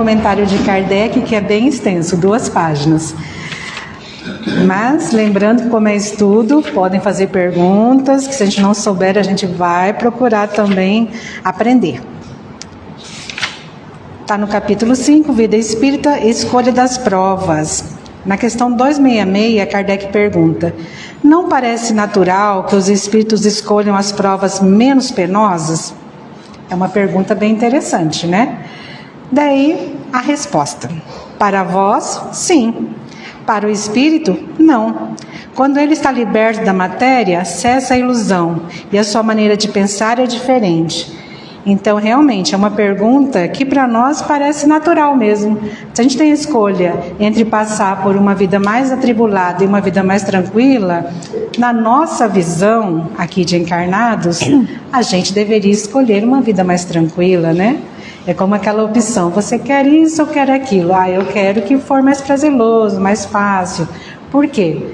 comentário de Kardec, que é bem extenso, 2 páginas. Mas, lembrando que como é estudo, podem fazer perguntas, que se a gente não souber, a gente vai procurar também aprender. Está no capítulo 5, Vida Espírita, Escolha das Provas. Na questão 266, Kardec pergunta: não parece natural que os espíritos escolham as provas menos penosas? É uma pergunta bem interessante, né? Daí, a resposta: para vós, sim. Para o espírito, não. Quando ele está liberto da matéria, cessa a ilusão e a sua maneira de pensar é diferente. Então, realmente, é uma pergunta que para nós parece natural mesmo. Se a gente tem a escolha entre passar por uma vida mais atribulada e uma vida mais tranquila, na nossa visão aqui de encarnados, a gente deveria escolher uma vida mais tranquila, né? É como aquela opção: você quer isso ou quer aquilo? Eu quero que for mais prazeroso, mais fácil. Por quê?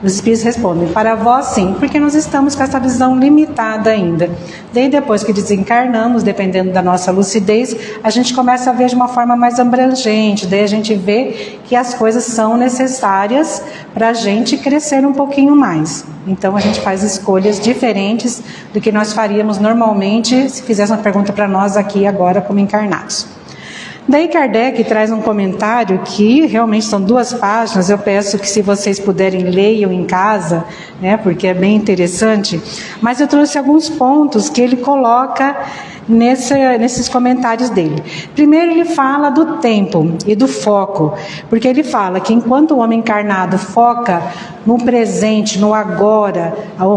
Os espíritos respondem: para vós sim, porque nós estamos com essa visão limitada ainda. Daí depois que desencarnamos, dependendo da nossa lucidez, a gente começa a ver de uma forma mais abrangente. Daí a gente vê que as coisas são necessárias para a gente crescer um pouquinho mais. Então a gente faz escolhas diferentes do que nós faríamos normalmente se fizesse uma pergunta para nós aqui agora como encarnados. Daí Kardec traz um comentário que realmente são 2 páginas, eu peço que se vocês puderem leiam em casa, né, porque é bem interessante, mas eu trouxe alguns pontos que ele coloca nesses comentários dele. Primeiro ele fala do tempo e do foco, porque ele fala que enquanto o homem encarnado foca no presente, no agora,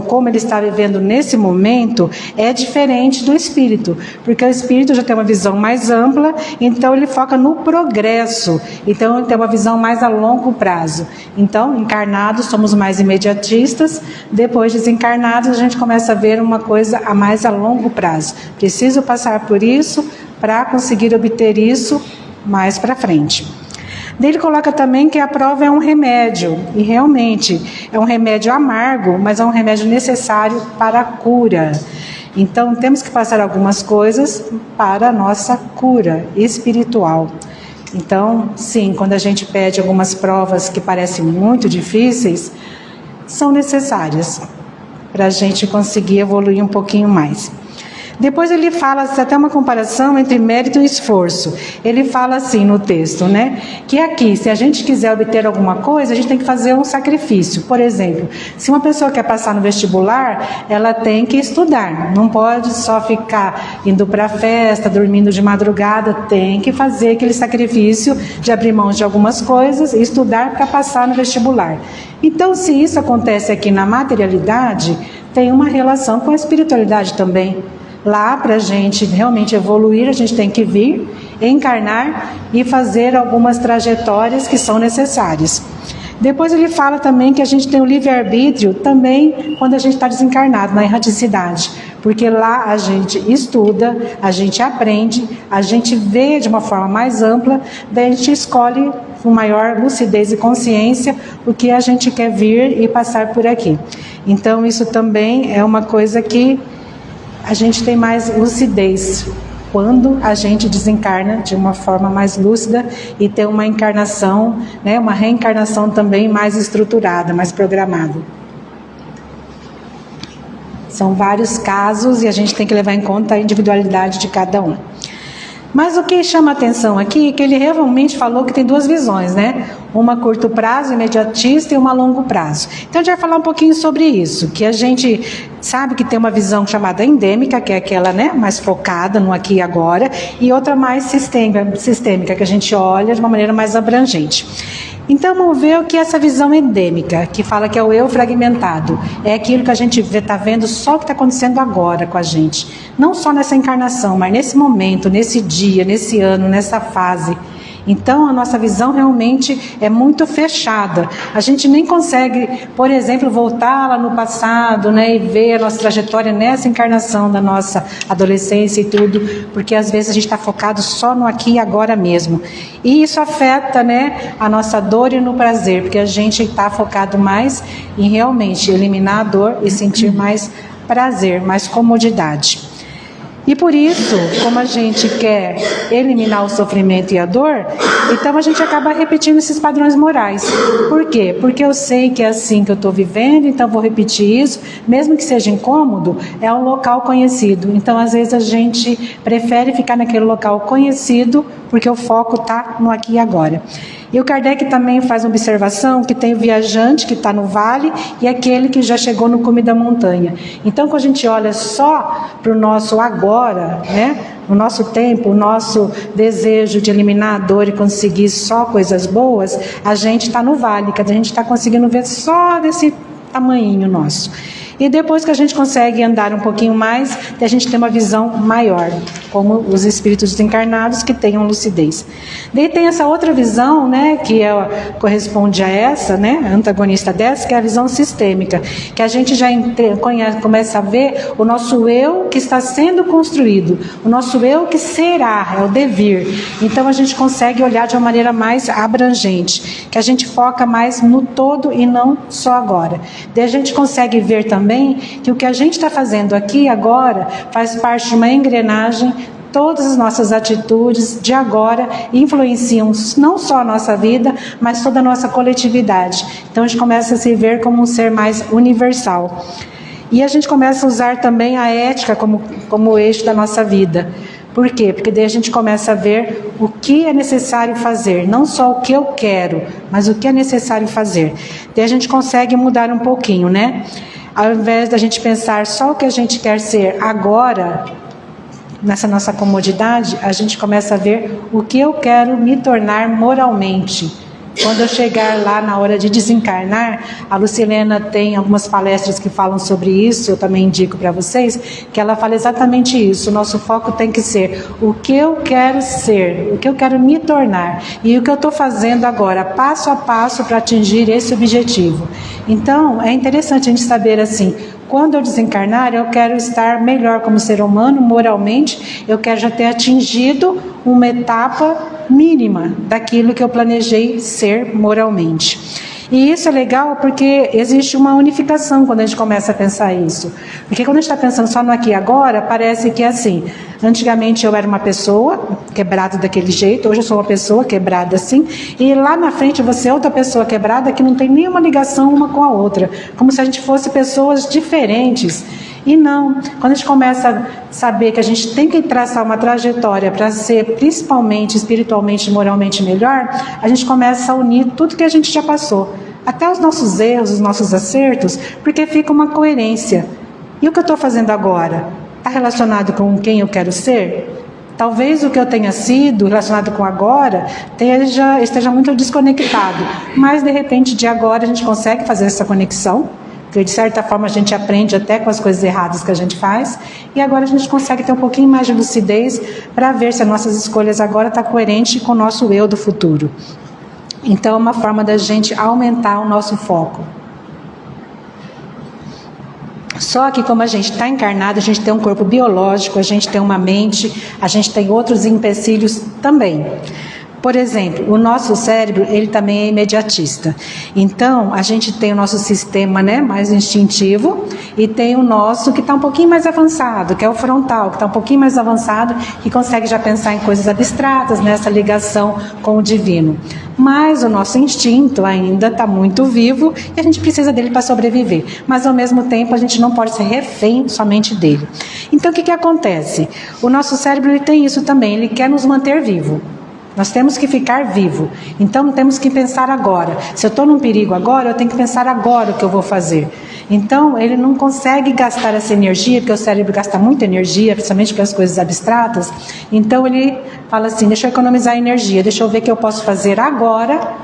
como ele está vivendo nesse momento, é diferente do espírito, porque o espírito já tem uma visão mais ampla, então ele foca no progresso, então ele tem uma visão mais a longo prazo. Então, encarnados somos mais imediatistas, depois desencarnados a gente começa a ver uma coisa a mais a longo prazo. Preciso passar por isso para conseguir obter isso mais para frente. Daí ele coloca também que a prova é um remédio, e realmente é um remédio amargo, mas é um remédio necessário para a cura. Então temos que passar algumas coisas para a nossa cura espiritual. Então, sim, quando a gente pede algumas provas que parecem muito difíceis, são necessárias para a gente conseguir evoluir um pouquinho mais. Depois ele fala até uma comparação entre mérito e esforço. Ele fala assim no texto, né? Que aqui, se a gente quiser obter alguma coisa, a gente tem que fazer um sacrifício. Por exemplo, se uma pessoa quer passar no vestibular, ela tem que estudar. Não pode só ficar indo para a festa, dormindo de madrugada. Tem que fazer aquele sacrifício de abrir mão de algumas coisas e estudar para passar no vestibular. Então, se isso acontece aqui na materialidade, tem uma relação com a espiritualidade também. Lá, para a gente realmente evoluir, a gente tem que vir, encarnar e fazer algumas trajetórias que são necessárias. Depois ele fala também que a gente tem o livre-arbítrio também quando a gente está desencarnado, na erraticidade. Porque lá a gente estuda, a gente aprende, a gente vê de uma forma mais ampla, daí a gente escolhe com maior lucidez e consciência o que a gente quer vir e passar por aqui. Então isso também é uma coisa que a gente tem mais lucidez quando a gente desencarna de uma forma mais lúcida e tem uma encarnação, né, uma reencarnação também mais estruturada, mais programada. São vários casos e a gente tem que levar em conta a individualidade de cada um. Mas o que chama a atenção aqui é que ele realmente falou que tem 2 visões, né? Uma a curto prazo, imediatista, e uma a longo prazo. Então a gente vai falar um pouquinho sobre isso, que a gente sabe que tem uma visão chamada endêmica, que é aquela, né, mais focada no aqui e agora, e outra mais sistêmica, que a gente olha de uma maneira mais abrangente. Então vamos ver o que é essa visão endêmica, que fala que é o eu fragmentado. É aquilo que a gente está vendo só o que está acontecendo agora com a gente. Não só nessa encarnação, mas nesse momento, nesse dia, nesse ano, nessa fase. Então a nossa visão realmente é muito fechada. A gente nem consegue, por exemplo, voltar lá no passado, né, e ver a nossa trajetória nessa encarnação da nossa adolescência e tudo, porque às vezes a gente está focado só no aqui e agora mesmo. E isso afeta, né, a nossa dor e no prazer, porque a gente está focado mais em realmente eliminar a dor e sentir mais prazer, mais comodidade. E por isso, como a gente quer eliminar o sofrimento e a dor, então a gente acaba repetindo esses padrões morais. Por quê? Porque eu sei que é assim que eu estou vivendo, então vou repetir isso, mesmo que seja incômodo, é um local conhecido. Então, às vezes, a gente prefere ficar naquele local conhecido, porque o foco está no aqui e agora. E o Kardec também faz uma observação que tem o viajante que está no vale e aquele que já chegou no cume da montanha. Então, quando a gente olha só para o nosso agora, né, o nosso tempo, o nosso desejo de eliminar a dor e conseguir só coisas boas, a gente está no vale, que a gente está conseguindo ver só desse tamanhinho nosso. E depois que a gente consegue andar um pouquinho mais, a gente tem uma visão maior, como os espíritos desencarnados que tenham lucidez. Daí tem essa outra visão, né, que corresponde a essa, né, antagonista dessa, que é a visão sistêmica, que a gente já começa a ver o nosso eu que está sendo construído, o nosso eu que será, é o devir. Então a gente consegue olhar de uma maneira mais abrangente, que a gente foca mais no todo e não só agora. Daí a gente consegue ver também que o que a gente está fazendo aqui agora faz parte de uma engrenagem. Todas as nossas atitudes de agora influenciam não só a nossa vida, mas toda a nossa coletividade. Então a gente começa a se ver como um ser mais universal. E a gente começa a usar também a ética como eixo da nossa vida. Por quê? Porque daí a gente começa a ver o que é necessário fazer, não só o que eu quero, mas o que é necessário fazer. Daí a gente consegue mudar um pouquinho, né? Ao invés da gente pensar só o que a gente quer ser agora, nessa nossa comodidade, a gente começa a ver o que eu quero me tornar moralmente. Quando eu chegar lá na hora de desencarnar, a Lucilena tem algumas palestras que falam sobre isso, eu também indico para vocês, que ela fala exatamente isso. O nosso foco tem que ser o que eu quero ser, o que eu quero me tornar e o que eu estou fazendo agora, passo a passo, para atingir esse objetivo. Então, é interessante a gente saber assim, quando eu desencarnar, eu quero estar melhor como ser humano, moralmente, eu quero já ter atingido uma etapa mínima daquilo que eu planejei ser moralmente. E isso é legal porque existe uma unificação quando a gente começa a pensar isso. Porque quando a gente está pensando só no aqui e agora, parece que é assim. Antigamente eu era uma pessoa quebrada daquele jeito, hoje eu sou uma pessoa quebrada assim, e lá na frente você é outra pessoa quebrada que não tem nenhuma ligação uma com a outra, como se a gente fosse pessoas diferentes. E não, quando a gente começa a saber que a gente tem que traçar uma trajetória para ser principalmente espiritualmente e moralmente melhor, a gente começa a unir tudo que a gente já passou, até os nossos erros, os nossos acertos, porque fica uma coerência. E o que eu estou fazendo agora? Está relacionado com quem eu quero ser? Talvez o que eu tenha sido relacionado com agora esteja muito desconectado, mas de repente de agora a gente consegue fazer essa conexão, porque de certa forma a gente aprende até com as coisas erradas que a gente faz, e agora a gente consegue ter um pouquinho mais de lucidez para ver se as nossas escolhas agora estão coerentes com o nosso eu do futuro. Então é uma forma da gente aumentar o nosso foco. Só que como a gente está encarnado, a gente tem um corpo biológico, a gente tem uma mente, a gente tem outros empecilhos também. Por exemplo, o nosso cérebro, ele também é imediatista. Então, a gente tem o nosso sistema, né, mais instintivo, e tem o nosso que está um pouquinho mais avançado, que é o frontal, que está um pouquinho mais avançado, que consegue já pensar em coisas abstratas, nessa ligação com o divino. Mas o nosso instinto ainda está muito vivo e a gente precisa dele para sobreviver. Mas, ao mesmo tempo, a gente não pode ser refém somente dele. Então, o que acontece? O nosso cérebro ele tem isso também, ele quer nos manter vivo. Nós temos que ficar vivo, então temos que pensar agora. Se eu estou num perigo agora, eu tenho que pensar agora o que eu vou fazer. Então ele não consegue gastar essa energia, porque o cérebro gasta muita energia, principalmente com as coisas abstratas. Então ele fala assim, deixa eu economizar energia, deixa eu ver o que eu posso fazer agora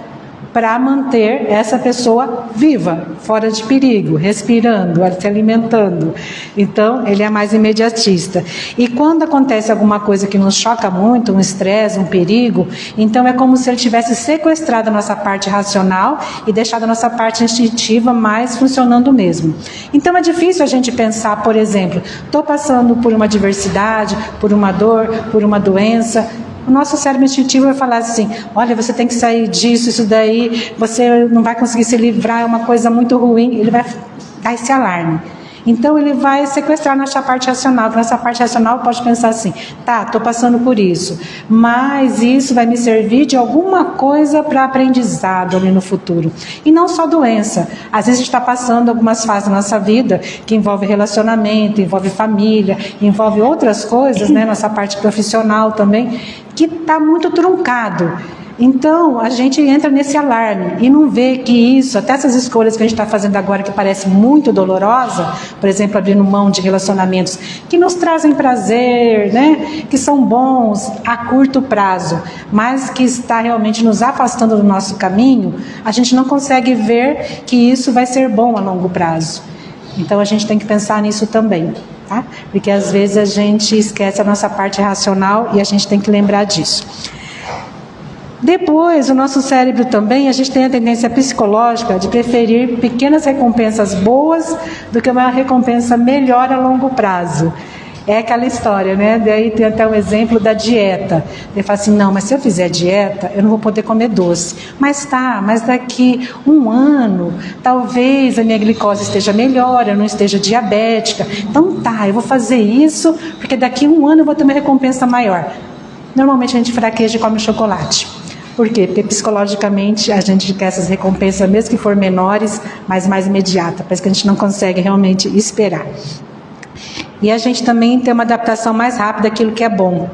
para manter essa pessoa viva, fora de perigo, respirando, se alimentando. Então, ele é mais imediatista. E quando acontece alguma coisa que nos choca muito, um estresse, um perigo, então é como se ele tivesse sequestrado a nossa parte racional e deixado a nossa parte instintiva mais funcionando mesmo. Então, é difícil a gente pensar, por exemplo, estou passando por uma adversidade, por uma dor, por uma doença. O nosso cérebro instintivo vai falar assim, olha, você tem que sair disso, isso daí, você não vai conseguir se livrar, é uma coisa muito ruim. Ele vai dar esse alarme. Então ele vai sequestrar nossa parte racional. Nossa parte racional pode pensar assim, tá, estou passando por isso, mas isso vai me servir de alguma coisa para aprendizado ali no futuro. E não só doença. Às vezes a gente está passando algumas fases da nossa vida que envolve relacionamento, envolve família, envolve outras coisas, né? Nossa parte profissional também, que está muito truncado. Então, a gente entra nesse alarme e não vê que isso, até essas escolhas que a gente está fazendo agora, que parece muito dolorosa, por exemplo, abrindo mão de relacionamentos que nos trazem prazer, né? Que são bons a curto prazo, mas que está realmente nos afastando do nosso caminho, a gente não consegue ver que isso vai ser bom a longo prazo. Então, a gente tem que pensar nisso também, tá? Porque às vezes a gente esquece a nossa parte racional e a gente tem que lembrar disso. Depois, o nosso cérebro também, a gente tem a tendência psicológica de preferir pequenas recompensas boas do que uma recompensa melhor a longo prazo. É aquela história, né? Daí tem até um exemplo da dieta. Ele fala assim, não, mas se eu fizer dieta, eu não vou poder comer doce. Mas daqui um ano, talvez a minha glicose esteja melhor, eu não esteja diabética. Então tá, eu vou fazer isso, porque daqui um ano eu vou ter uma recompensa maior. Normalmente a gente fraqueja e come chocolate. Por quê? Porque psicologicamente a gente quer essas recompensas, mesmo que for menores, mas mais imediata. Parece que a gente não consegue realmente esperar. E a gente também tem uma adaptação mais rápida àquilo que é bom,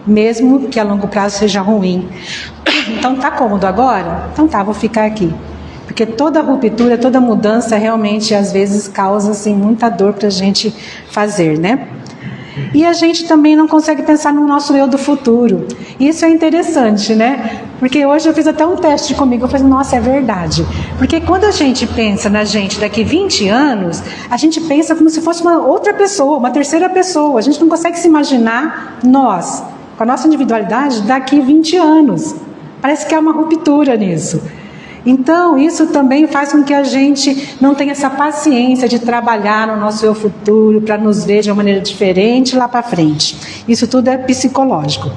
mesmo que a longo prazo seja ruim. Então tá cômodo agora? Então tá, vou ficar aqui. Porque toda ruptura, toda mudança realmente às vezes causa assim, muita dor para a gente fazer, né? E a gente também não consegue pensar no nosso eu do futuro. Isso é interessante, né? Porque hoje eu fiz até um teste comigo, eu falei, nossa, é verdade. Porque quando a gente pensa na gente daqui 20 anos, a gente pensa como se fosse uma outra pessoa, uma terceira pessoa. A gente não consegue se imaginar nós, com a nossa individualidade, daqui 20 anos. Parece que há uma ruptura nisso. Então, isso também faz com que a gente não tenha essa paciência de trabalhar no nosso eu futuro, para nos ver de uma maneira diferente lá para frente. Isso tudo é psicológico.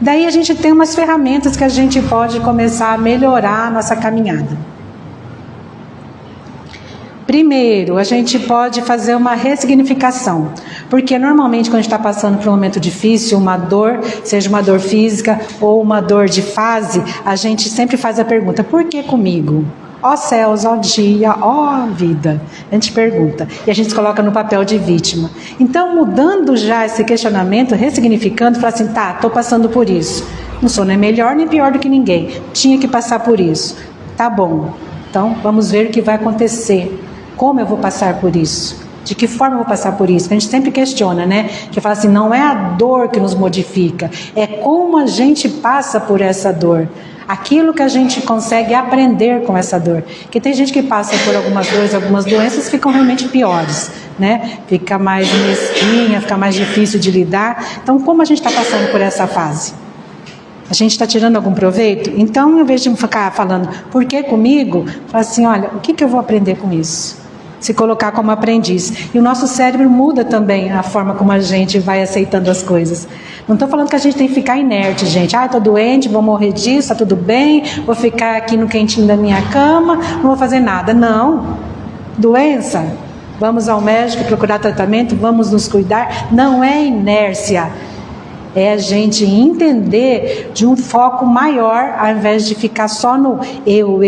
Daí a gente tem umas ferramentas que a gente pode começar a melhorar a nossa caminhada. Primeiro, a gente pode fazer uma ressignificação, porque normalmente quando a gente está passando por um momento difícil, uma dor, seja uma dor física ou uma dor de fase, a gente sempre faz a pergunta, por que comigo? Ó céus, ó dia, ó vida. A gente pergunta e a gente se coloca no papel de vítima. Então, mudando já esse questionamento, ressignificando, fala assim, tá, estou passando por isso. Não sou nem melhor nem pior do que ninguém. Tinha que passar por isso. Tá bom. Então, vamos ver o que vai acontecer. Como eu vou passar por isso? De que forma eu vou passar por isso? A gente sempre questiona, né? Que fala assim, não é a dor que nos modifica, é como a gente passa por essa dor. Aquilo que a gente consegue aprender com essa dor. Porque tem gente que passa por algumas dores, algumas doenças ficam realmente piores, né? Fica mais mesquinha, fica mais difícil de lidar. Então, como a gente está passando por essa fase? A gente está tirando algum proveito? Então, em vez de ficar falando, por que comigo? Fala assim, olha, o que eu vou aprender com isso? Se colocar como aprendiz. E o nosso cérebro muda também a forma como a gente vai aceitando as coisas. Não estou falando que a gente tem que ficar inerte, gente. Ah, estou doente, vou morrer disso, está tudo bem, vou ficar aqui no quentinho da minha cama, não vou fazer nada. Não. Doença, vamos ao médico procurar tratamento, vamos nos cuidar. Não é inércia. É a gente entender de um foco maior, ao invés de ficar só no eu.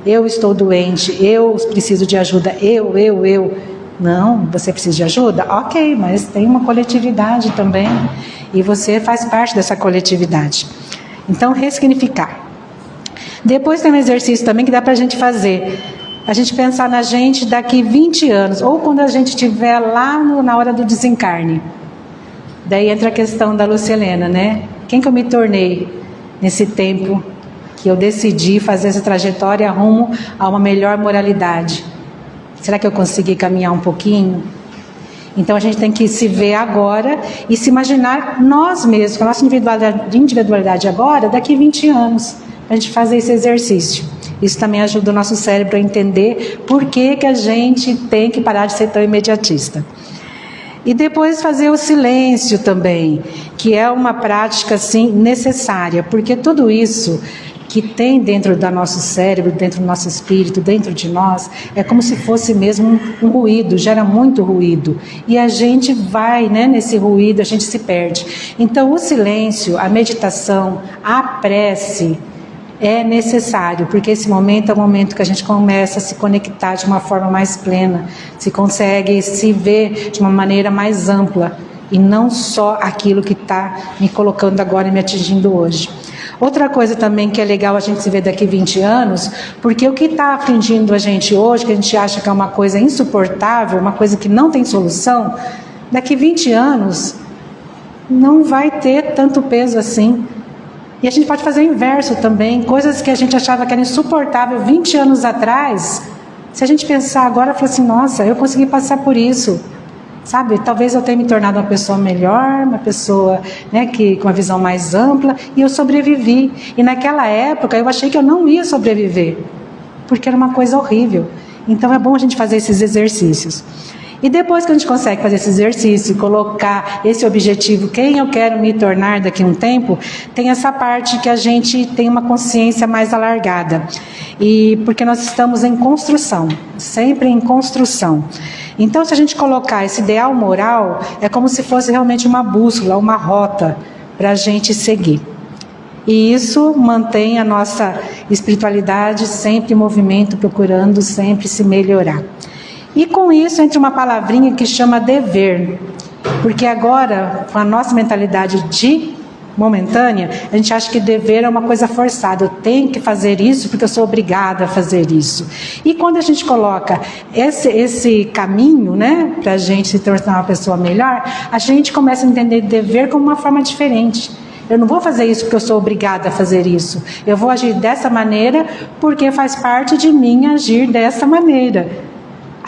Eu estou doente, eu preciso de ajuda, eu. Não, você precisa de ajuda? Ok, mas tem uma coletividade também. E você faz parte dessa coletividade. Então, ressignificar. Depois tem um exercício também que dá para a gente fazer. A gente pensar na gente daqui 20 anos, ou quando a gente estiver lá na hora do desencarne. Daí entra a questão da Lucilena, né? Quem que eu me tornei nesse tempo que eu decidi fazer essa trajetória rumo a uma melhor moralidade? Será que eu consegui caminhar um pouquinho? Então a gente tem que se ver agora e se imaginar nós mesmos, com a nossa individualidade agora, daqui 20 anos, para a gente fazer esse exercício. Isso também ajuda o nosso cérebro a entender por que a gente tem que parar de ser tão imediatista. E depois fazer o silêncio também, que é uma prática assim necessária, porque tudo isso que tem dentro do nosso cérebro, dentro do nosso espírito, dentro de nós, é como se fosse mesmo um ruído, gera muito ruído. E a gente vai, né, nesse ruído, a gente se perde. Então, o silêncio, a meditação, a prece é necessário, porque esse momento é o momento que a gente começa a se conectar de uma forma mais plena, se consegue se ver de uma maneira mais ampla, e não só aquilo que está me colocando agora e me atingindo hoje. Outra coisa também que é legal a gente se ver daqui 20 anos, porque o que está afligindo a gente hoje, que a gente acha que é uma coisa insuportável, uma coisa que não tem solução, daqui 20 anos não vai ter tanto peso assim. E a gente pode fazer o inverso também, coisas que a gente achava que era insuportável 20 anos atrás, se a gente pensar agora, falar assim, nossa, eu consegui passar por isso. Sabe, talvez eu tenha me tornado uma pessoa melhor, uma pessoa, né, com uma visão mais ampla, e eu sobrevivi. E naquela época eu achei que eu não ia sobreviver, porque era uma coisa horrível. Então é bom a gente fazer esses exercícios. E depois que a gente consegue fazer esse exercício, colocar esse objetivo, quem eu quero me tornar daqui a um tempo, tem essa parte que a gente tem uma consciência mais alargada. E porque nós estamos em construção, sempre em construção. Então, se a gente colocar esse ideal moral, é como se fosse realmente uma bússola, uma rota para a gente seguir. E isso mantém a nossa espiritualidade sempre em movimento, procurando sempre se melhorar. E com isso entra uma palavrinha que chama dever, porque agora, com a nossa mentalidade momentânea, a gente acha que dever é uma coisa forçada, eu tenho que fazer isso porque eu sou obrigada a fazer isso. E quando a gente coloca esse caminho, né, para a gente se tornar uma pessoa melhor, a gente começa a entender dever como uma forma diferente. Eu não vou fazer isso porque eu sou obrigada a fazer isso, eu vou agir dessa maneira porque faz parte de mim agir dessa maneira.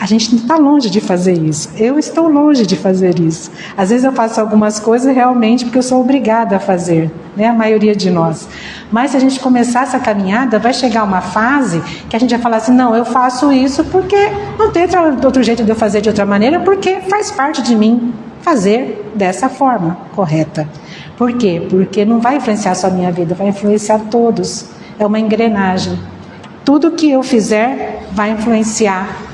A gente está longe de fazer isso. Eu estou longe de fazer isso. Às vezes eu faço algumas coisas realmente porque eu sou obrigada a fazer, né? A maioria de nós. Mas se a gente começar essa caminhada, vai chegar uma fase que a gente vai falar assim, não, eu faço isso porque não tem outro jeito de eu fazer de outra maneira, porque faz parte de mim fazer dessa forma correta. Por quê? Porque não vai influenciar só a minha vida, vai influenciar todos. É uma engrenagem. Tudo que eu fizer vai influenciar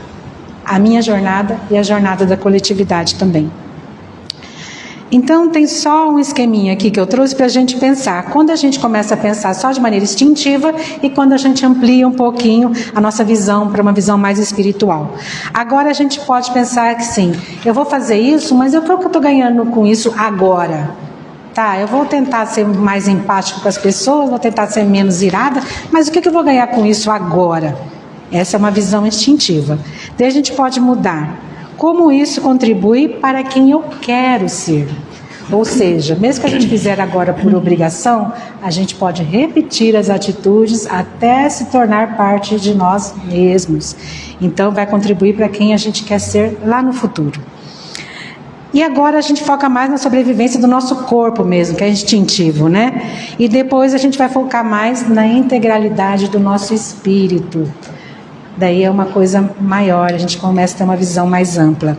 a minha jornada e a jornada da coletividade também. Então tem só um esqueminha aqui que eu trouxe para a gente pensar. Quando a gente começa a pensar só de maneira instintiva e quando a gente amplia um pouquinho a nossa visão para uma visão mais espiritual. Agora a gente pode pensar que sim, eu vou fazer isso, mas o que eu estou ganhando com isso agora? Tá, eu vou tentar ser mais empático com as pessoas, vou tentar ser menos irada, mas o que eu vou ganhar com isso agora? Essa é uma visão instintiva. Daí a gente pode mudar. Como isso contribui para quem eu quero ser? Ou seja, mesmo que a gente fizer agora por obrigação, a gente pode repetir as atitudes até se tornar parte de nós mesmos. Então vai contribuir para quem a gente quer ser lá no futuro. E agora a gente foca mais na sobrevivência do nosso corpo mesmo, que é instintivo, né? E depois a gente vai focar mais na integralidade do nosso espírito. Daí é uma coisa maior, a gente começa a ter uma visão mais ampla.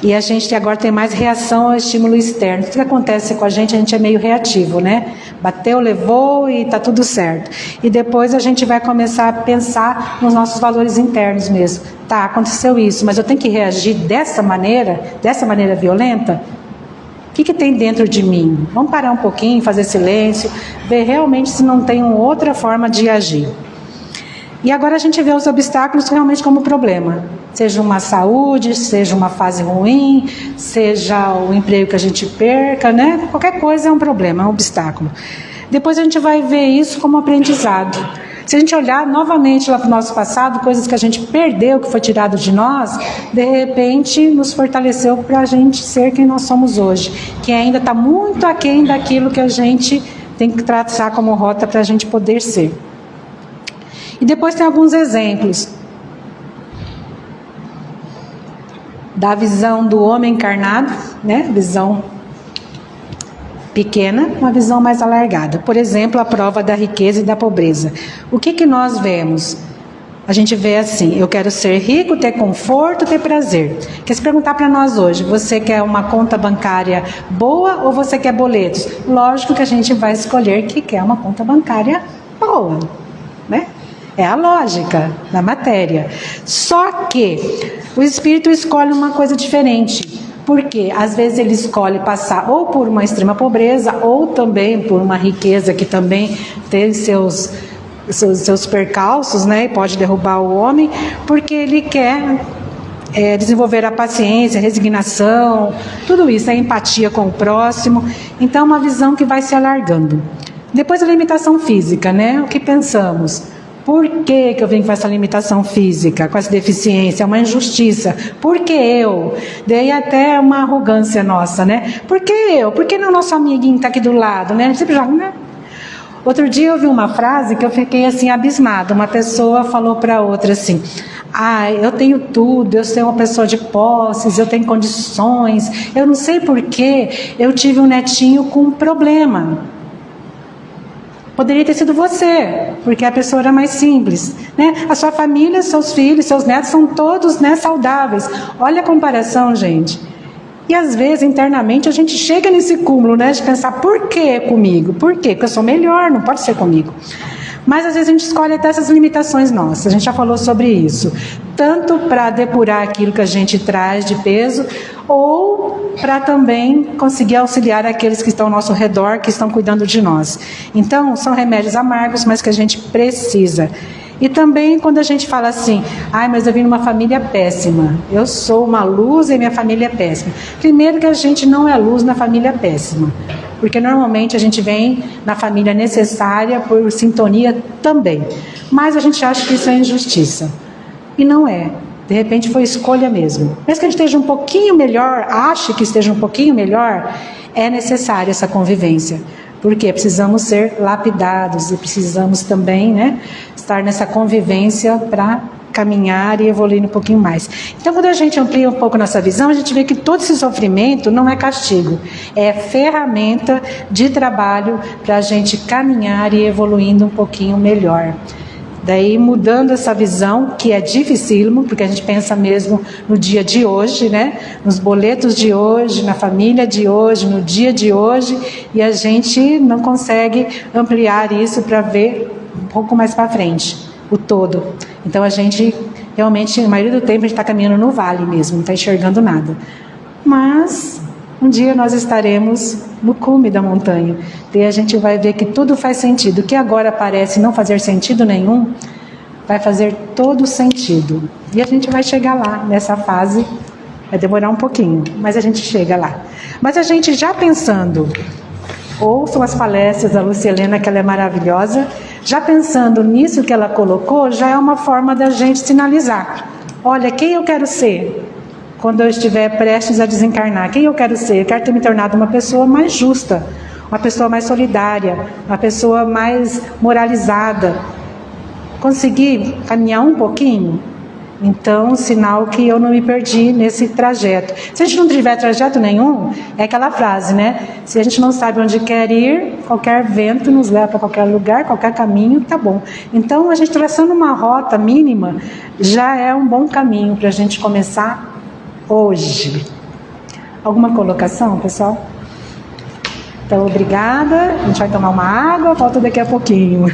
E a gente agora tem mais reação ao estímulo externo. Tudo que acontece com a gente é meio reativo, né? Bateu, levou e está tudo certo. E depois a gente vai começar a pensar nos nossos valores internos mesmo. Tá, aconteceu isso, mas eu tenho que reagir dessa maneira violenta? O que tem dentro de mim? Vamos parar um pouquinho, fazer silêncio, ver realmente se não tem uma outra forma de agir. E agora a gente vê os obstáculos realmente como problema. Seja uma saúde, seja uma fase ruim, seja o emprego que a gente perca, né? Qualquer coisa é um problema, é um obstáculo. Depois a gente vai ver isso como aprendizado. Se a gente olhar novamente lá para o nosso passado, coisas que a gente perdeu, que foi tirado de nós, de repente nos fortaleceu para a gente ser quem nós somos hoje. Que ainda está muito aquém daquilo que a gente tem que traçar como rota para a gente poder ser. E depois tem alguns exemplos da visão do homem encarnado, né? Visão pequena, uma visão mais alargada. Por exemplo, a prova da riqueza e da pobreza. O que nós vemos? A gente vê assim, eu quero ser rico, ter conforto, ter prazer. Quer se perguntar para nós hoje, você quer uma conta bancária boa ou você quer boletos? Lógico que a gente vai escolher que quer uma conta bancária boa. né? É a lógica da matéria. Só que o espírito escolhe uma coisa diferente. Porque às vezes ele escolhe passar ou por uma extrema pobreza ou também por uma riqueza que também tem seus percalços, né? E pode derrubar o homem, porque ele quer desenvolver a paciência, a resignação, tudo isso, a empatia com o próximo. Então, uma visão que vai se alargando. Depois a limitação física, né? O que pensamos? Por que eu vim com essa limitação física, com essa deficiência? É uma injustiça. Por que eu? Daí até uma arrogância nossa, né? Por que eu? Por que não nosso amiguinho está aqui do lado, né? A gente sempre joga, né? Outro dia eu vi uma frase que eu fiquei assim abismada. Uma pessoa falou para outra assim: eu tenho tudo, eu sou uma pessoa de posses, eu tenho condições, eu não sei por que eu tive um netinho com um problema. Poderia ter sido você, porque a pessoa era mais simples, né? A sua família, seus filhos, seus netos são todos, né, saudáveis. Olha a comparação, gente. E às vezes, internamente, a gente chega nesse cúmulo, né, de pensar: por que comigo? Por quê? Porque eu sou melhor, não pode ser comigo. Mas às vezes a gente escolhe até essas limitações nossas. A gente já falou sobre isso. Tanto para depurar aquilo que a gente traz de peso, ou para também conseguir auxiliar aqueles que estão ao nosso redor, que estão cuidando de nós. Então, são remédios amargos, mas que a gente precisa. E também quando a gente fala assim: mas eu vim numa família péssima, eu sou uma luz e minha família é péssima. Primeiro que a gente não é luz na família péssima, porque normalmente a gente vem na família necessária por sintonia também. Mas a gente acha que isso é injustiça. E não é. De repente foi escolha mesmo. Mesmo que a gente esteja um pouquinho melhor, ache que esteja um pouquinho melhor, é necessária essa convivência. Porque precisamos ser lapidados e precisamos também, né, estar nessa convivência para caminhar e evoluir um pouquinho mais. Então, quando a gente amplia um pouco nossa visão, a gente vê que todo esse sofrimento não é castigo, é ferramenta de trabalho para a gente caminhar e evoluindo um pouquinho melhor. Daí, mudando essa visão, que é dificílimo, porque a gente pensa mesmo no dia de hoje, né? Nos boletos de hoje, na família de hoje, no dia de hoje, e a gente não consegue ampliar isso para ver um pouco mais para frente, o todo. Então, a gente, realmente, na maioria do tempo, a gente está caminhando no vale mesmo, não está enxergando nada. Mas um dia nós estaremos no cume da montanha. E a gente vai ver que tudo faz sentido. O que agora parece não fazer sentido nenhum, vai fazer todo sentido. E a gente vai chegar lá, nessa fase. Vai demorar um pouquinho, mas a gente chega lá. Mas a gente já pensando, ouçam as palestras da Lúcia Helena, que ela é maravilhosa, já pensando nisso que ela colocou, já é uma forma da gente sinalizar. Olha, quem eu quero ser? Quando eu estiver prestes a desencarnar, quem eu quero ser? Eu quero ter me tornado uma pessoa mais justa, uma pessoa mais solidária, uma pessoa mais moralizada. Consegui caminhar um pouquinho? Então, sinal que eu não me perdi nesse trajeto. Se a gente não tiver trajeto nenhum, é aquela frase, né? Se a gente não sabe onde quer ir, qualquer vento nos leva para qualquer lugar, qualquer caminho, tá bom. Então, a gente traçando uma rota mínima, já é um bom caminho para a gente começar hoje. Alguma colocação, pessoal? Então, obrigada. A gente vai tomar uma água, volta daqui a pouquinho.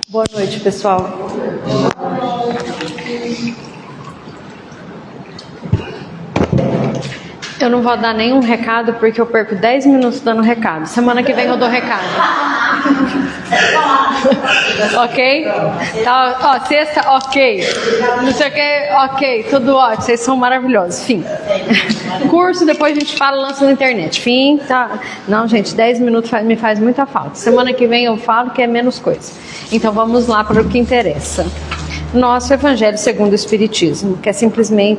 Boa noite, pessoal. Eu não vou dar nenhum recado porque eu perco 10 minutos dando recado. Semana que vem eu dou recado. Ok? Tá, ó, sexta, ok. Não sei o que, ok. Tudo ótimo. Vocês são maravilhosos. Fim. Curso, depois a gente fala, lança na internet. Fim, tá? Não, gente, 10 minutos me faz muita falta. Semana que vem eu falo que é menos coisa. Então vamos lá para o que interessa. Nosso Evangelho segundo o Espiritismo, que é simplesmente